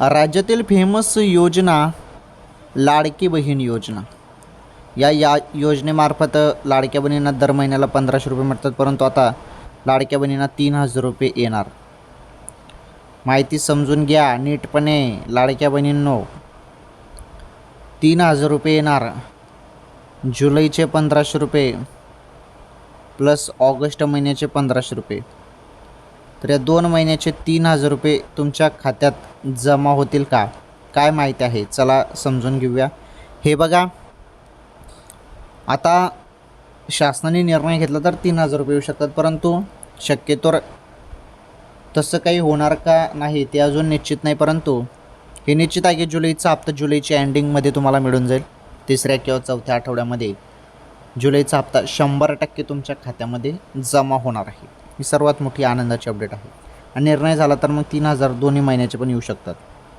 राज्यातील फेमस योजना लाडकी बहीण योजना. या योजनेमार्फत लाडक्या बहिणींना दर महिन्याला 1500 रुपये मिळतात, परंतु आता लाडक्या बहिणींना 3000 रुपये येणार. माहिती समजून घ्या नीटपणे लाडक्या बहिणींनो. 3000 रुपये येणार. जुलैचे 1500 रुपये प्लस ऑगस्ट महिन्याचे 1500 रुपये. तर या 2 महिन्याचे 3000 रुपये तुमच्या खात्यात जमा होतील का, काय माहिती आहे, चला समजून घेऊया. हे बघा, आता शासनाने निर्णय घेतला तर 3000 रुपये येऊ शकतात, परंतु शक्यतोवर तसं काही होणार का नाही ते अजून निश्चित नाही. परंतु हे निश्चित आहे की जुलैचा हप्ता जुलैच्या एंडिंगमध्ये तुम्हाला मिळून जाईल. 3ऱ्या किंवा 4थ्या आठवड्यामध्ये जुलैचा हप्ता 100% तुमच्या खात्यामध्ये जमा होणार आहे. ही सर्वात मोठी आनंदाची अपडेट आहे. आणि निर्णय झाला तर मग 3000 दोन्ही महिन्याचे पण येऊ शकतात.